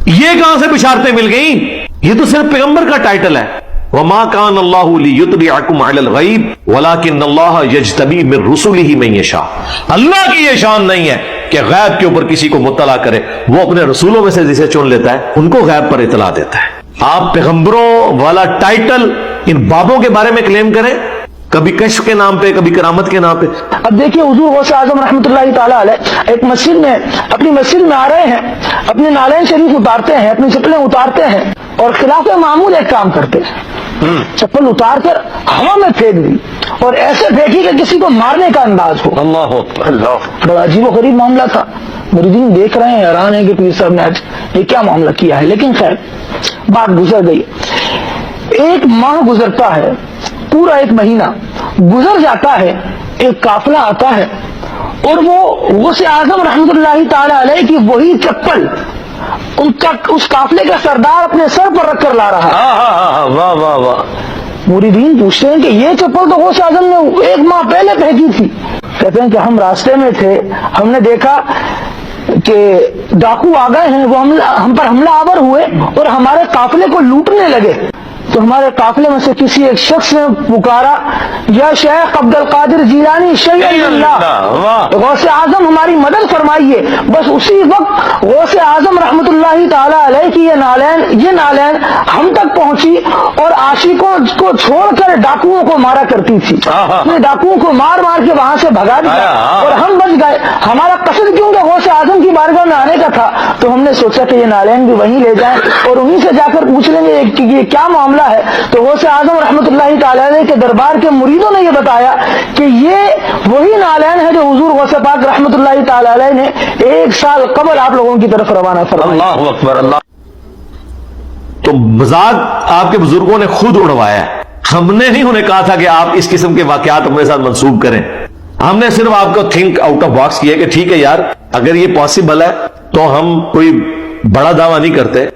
یہ کہاں سے بشارتیں مل گئیں؟ یہ تو صرف پیغمبر کا ٹائٹل ہے. وما كان الله ليطلعكم على الغيب ولكن الله يجتبي من رسله من يشاء. اللہ کی یہ شان نہیں ہے کہ غیب کے اوپر کسی کو مطلع کرے، وہ اپنے رسولوں میں سے جسے چن لیتا ہے ان کو غیب پر اطلاع دیتا ہے. آپ پیغمبروں والا ٹائٹل ان بابوں کے بارے میں کلیم کریں، کبھی کشف کے نام پہ، کبھی کرامت کے نام پہ. اب دیکھیے حضور غوث اعظم رحمۃ اللہ تعالیٰ علیہ ایک مسجد میں اپنی مسجد میں آ رہے ہیں، اپنے نالین شریف اتارتے ہیں، اپنی چپلیں اتارتے ہیں اور خلاف معمول ایک کام کرتے ہیں. چپل اتار کر ہوا میں پھینک دی اور ایسے پھینکی کہ کسی کو مارنے کا انداز ہو. اللہ اللہ، بڑا عجیب و غریب معاملہ تھا. مریدین دیکھ رہے ہیں، حیران ہے کہ پیر صاحب نے آج یہ کیا معاملہ کیا ہے. لیکن خیر بات گزر گئی. ایک ماہ گزرتا ہے، پورا ایک مہینہ گزر جاتا ہے، ایک قافلہ آتا ہے اور وہ غوث اعظم رحمۃ اللہ تعالی علیہ کی وہی چپل اس قافلے کا سردار اپنے سر پر رکھ کر لا رہا ہے. واہ واہ واہ. مریدین پوچھتے ہیں کہ یہ چپل تو غوث اعظم نے ایک ماہ پہلے پھینکی تھی. کہتے ہیں کہ ہم راستے میں تھے، ہم نے دیکھا کہ ڈاکو آ گئے ہیں، وہ ہم پر حملہ آور ہوئے اور ہمارے قافلے کو لوٹنے لگے. تو ہمارے قافلے میں سے کسی ایک شخص نے پکارا، یا شیخ عبد القادر جیلانی شیخ اللہ، غوث اعظم ہماری مدد فرمائیے. بس اسی وقت غوث اعظم رحمۃ اللہ تعالی علیہ کی یہ نالین ہم تک پہنچی اور عاشقوں کو چھوڑ کر ڈاکوؤں کو مارا کرتی تھی. ڈاکوؤں کو مار مار کے وہاں سے بھگا دیا اور ہم بچ گئے. ہمارا قصد کیونکہ غوث اعظم کی بارگاہ میں آنے کا تھا، تو ہم نے سوچا کہ یہ نالین بھی وہیں لے جائیں اور انہیں سے جا کر پوچھ لیں گے کہ یہ کیا معاملہ ہے. تو غوث اعظم رحمۃ اللہ تعالی علیہ کے دربار کے مریدوں نے یہ بتایا کہ یہ وہی نالین ہے جو حضور غوث پاک رحمۃ اللہ تعالی علیہ نے 1 سال قبل آپ لوگوں کی طرف روانہ فرمایا. اللہ اکبر. اللہ تو مذاق آپ کے بزرگوں نے خود اڑوایا ہے. ہم نے نہیں انہیں کہا تھا کہ آپ اس قسم کے واقعات اپنے ساتھ منسوب کریں. ہم نے صرف آپ کو تھنک آؤٹ آف باکس کیا کہ ٹھیک ہے یار، اگر یہ پاسبل ہے تو ہم کوئی بڑا دعویٰ نہیں کرتے.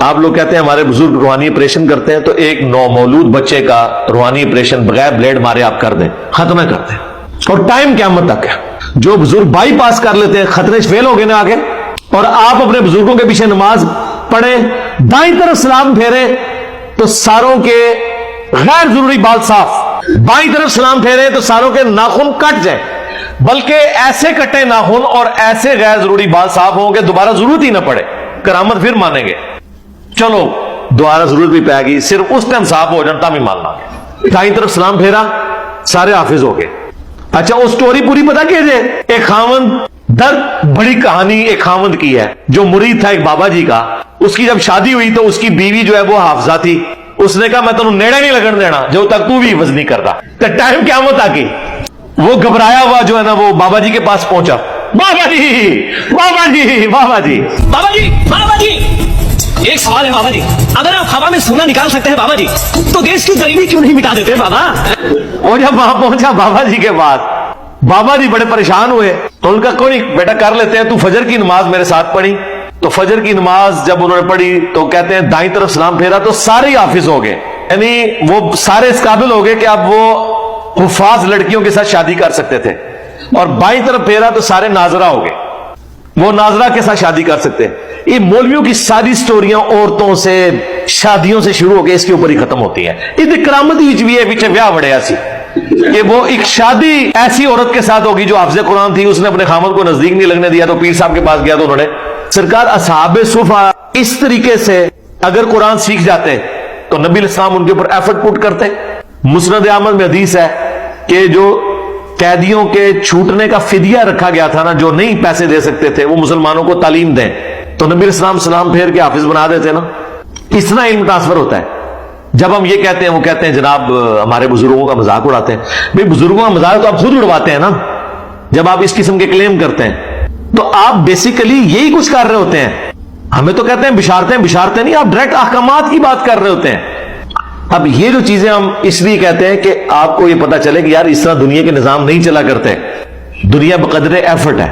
آپ لوگ کہتے ہیں ہمارے بزرگ روحانی آپریشن کرتے ہیں، تو ایک نومولود بچے کا روحانی آپریشن بغیر بلیڈ مارے آپ کر دیں، ختم کر دیں. اور ٹائم قیامت تک ہے. جو بزرگ بائی پاس کر لیتے ہیں، خطرے فیل ہو گئے نا آگے. اور آپ اپنے بزرگوں کے پیچھے نماز پڑھیں، دائیں طرف سلام پھیرے تو ساروں کے غیر ضروری بال صاف، بائیں طرف سلام پھیرے تو ساروں کے ناخن کٹ جائیں، بلکہ ایسے کٹے ناخن اور ایسے غیر ضروری بال صاف ہوں کہ دوبارہ ضرورت ہی نہ پڑے، کرامت پھر مانیں گے. چلو دوبارہ ضرورت بھی پائے گی، صرف اس ٹائم صاف ہو جاتا بھی ماننا. دائیں طرف سلام پھیرا، سارے حافظ ہو گئے. اچھا وہ سٹوری پوری پتا کیجئے. ایک خاوند درد بڑی کہانی ایک خاوند کی ہے جو مرید تھا ایک بابا جی کا. اس کی جب شادی ہوئی تو اس کی بیوی جو ہے وہ حافظہ تھی. اس نے کہا میں تمہیں نیڑے نہیں لگن دینا جو تک تو بھی حفظ نہیں کرتا. تو ٹائم قیامت آ گئی. وہ گھبرایا ہوا جو ہے نا وہ بابا جی کے پاس پہنچا. بابا جی بابا جی بابا جی بابا جی بابا جی، ایک سوال ہے بابا جی، اگر آپ ہوا میں سونا نکال سکتے ہیں بابا جی تو دیش کی غریبی کیوں نہیں مٹا دیتے بابا؟ اور جب وہاں پہنچا بابا جی کے پاس، بابا جی بڑے پریشان ہوئے. تو ان کا کوئی بیٹا کر لیتے ہیں، تو فجر کی نماز میرے ساتھ پڑھی. تو فجر کی نماز جب انہوں نے پڑھی تو کہتے ہیں دائیں طرف سلام پھیرا تو سارے حافظ ہو گئے. یعنی وہ سارے اس قابل ہو گئے کہ اب وہ حفاظ لڑکیوں کے ساتھ شادی کر سکتے تھے. اور بائیں طرف پھیرا تو سارے ناظرہ ہو گئے، وہ ناظرہ کے ساتھ شادی کر سکتے. یہ مولویوں کی ساری سٹوریاں عورتوں سے، شادیوں سے شروع ہو کے اس کے اوپر ہی ختم ہوتی ہیں. یہ کرامت ہی بھی ہے پیچھے ویاہ بڑے ایسی کہ وہ ایک شادی ایسی عورت کے ساتھ ہوگی جو حافظ قرآن تھی، اس نے اپنے خامد کو نزدیک نہیں لگنے دیا. تو پیر صاحب کے پاس گیا تو انہوں نے سرکار اصحاب صفا اس طریقے سے اگر قرآن سیکھ جاتے تو نبی الاسلام ان کے اوپر ایفرٹ پٹ کرتے. مسند احمد میں حدیث ہے کہ جو قیدیوں کے چھوٹنے کا فدیہ رکھا گیا تھا نا، جو نہیں پیسے دے سکتے تھے وہ مسلمانوں کو تعلیم دیں، تو نبی الاسلام سلام پھیر کے حافظ بنا دیتے نا. اتنا علم ٹرانسفر ہوتا ہے. جب ہم یہ کہتے ہیں وہ کہتے ہیں جناب ہمارے بزرگوں کا مذاق اڑاتے ہیں. بھئی بزرگوں کا مذاق تو آپ خود اڑواتے ہیں نا. جب آپ اس قسم کے کلیم کرتے ہیں تو آپ بیسیکلی یہی کچھ کر رہے ہوتے ہیں. ہمیں تو کہتے ہیں بشارتیں نہیں، آپ ڈائریکٹ احکامات کی بات کر رہے ہوتے ہیں. اب یہ جو چیزیں ہم اس لیے کہتے ہیں کہ آپ کو یہ پتا چلے کہ یار اس طرح دنیا کے نظام نہیں چلا کرتے. دنیا بقدر ایفرٹ ہے،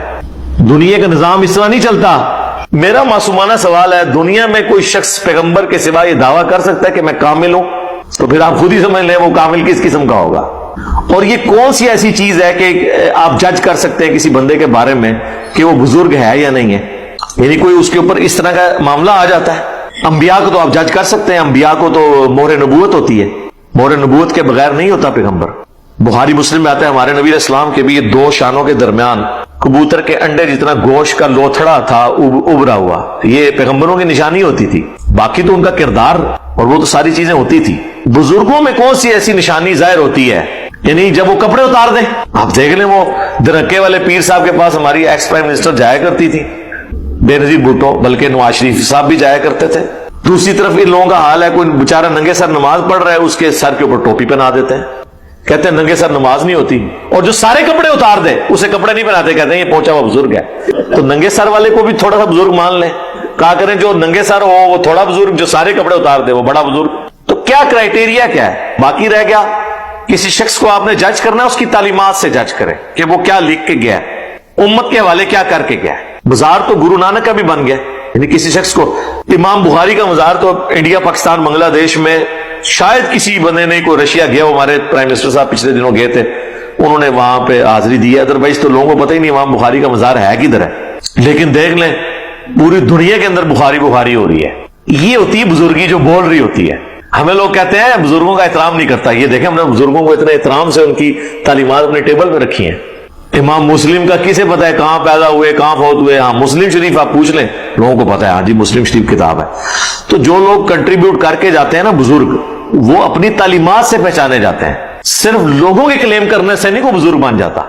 دنیا کا نظام اس طرح نہیں چلتا. میرا معصومانہ سوال ہے، دنیا میں کوئی شخص پیغمبر کے سوا یہ دعویٰ کر سکتا ہے کہ میں کامل ہوں؟ تو پھر آپ خود ہی سمجھ لیں وہ کامل کس قسم کا ہوگا. اور یہ کون سی ایسی چیز ہے کہ آپ جج کر سکتے ہیں کسی بندے کے بارے میں کہ وہ بزرگ ہے یا نہیں ہے؟ یعنی کوئی اس کے اوپر اس طرح کا معاملہ آ جاتا ہے. انبیاء کو تو آپ جج کر سکتے ہیں, انبیاء کو تو مہر نبوت ہوتی ہے, مہر نبوت کے بغیر نہیں ہوتا پیغمبر. بخاری مسلم میں آتا ہے ہمارے نبی علیہ السلام کے بھی یہ دو شانوں کے درمیان کبوتر کے انڈے جتنا گوشت کا لوتھڑا تھا ابھرا ہوا, یہ پیغمبروں کی نشانی ہوتی تھی. باقی تو ان کا کردار اور وہ تو ساری چیزیں ہوتی تھی. بزرگوں میں کون سی ایسی نشانی ظاہر ہوتی ہے؟ یعنی جب وہ کپڑے اتار دیں. آپ دیکھ لیں وہ درکے والے پیر صاحب کے پاس ہماری ایکس پرائم منسٹر جایا کرتی تھی, بے نظیر بھٹو, بلکہ نواز شریف صاحب بھی جایا کرتے تھے. دوسری طرف ان لوگوں کا حال ہے, کوئی بیچارہ ننگے سر نماز پڑھ رہا ہے, اس کے سر کے اوپر ٹوپی پہنا دیتے ہیں, کہتے ہیں ننگے سر نماز نہیں ہوتی. اور جو سارے کپڑے اتار دے اسے کپڑے نہیں پہناتے, کہتے ہیں یہ پہنچا ہوا بزرگ ہے. تو ننگے سر والے کو بھی تھوڑا سا بزرگ مان لیں, کہا کریں جو ننگے سر ہو وہ تھوڑا بزرگ, جو سارے کپڑے اتار دے وہ بڑا بزرگ. تو کیا کرائیٹیریا کیا ہے؟ باقی رہ گیا کسی شخص کو آپ نے جج کرنا ہے اس کی تعلیمات سے جج کریں کہ وہ کیا لکھ کے گیا ہے, امت کے حوالے کیا کر کے گیا ہے. مزار تو گرو نانک کا بھی بن گیا, یعنی کسی شخص کو امام بخاری کا مزار تو انڈیا, پاکستان, بنگلہ دیش میں شاید کسی بندے نے, کوئی رشیا گیا, وہ ہمارے پرائم منسٹر صاحب پچھلے دنوں گئے تھے, انہوں نے وہاں پہ حاضری دی ہے. ادروائز تو لوگوں کو پتہ ہی نہیں امام بخاری کا مزار ہے کدھر ہے. لیکن دیکھ لیں پوری دنیا کے اندر بخاری بخاری ہو رہی ہے. یہ ہوتی ہے بزرگی جو بول رہی ہوتی ہے. ہمیں لوگ کہتے ہیں بزرگوں کا احترام نہیں کرتا. یہ دیکھیں ہم نے بزرگوں کو اتنے احترام سے ان کی تعلیمات اپنے ٹیبل پہ رکھی ہیں. امام مسلم کا کسے پتا ہے کہاں پیدا ہوئے, کہاں فوت ہوئے؟ ہاں مسلم شریف آپ پوچھ لیں, لوگوں کو پتا ہے, ہاں جی مسلم شریف کتاب ہے. تو جو لوگ کنٹریبیوٹ کر کے جاتے ہیں نا بزرگ, وہ اپنی تعلیمات سے پہچانے جاتے ہیں. صرف لوگوں کے کلیم کرنے سے نہیں کوئی بزرگ بن جاتا.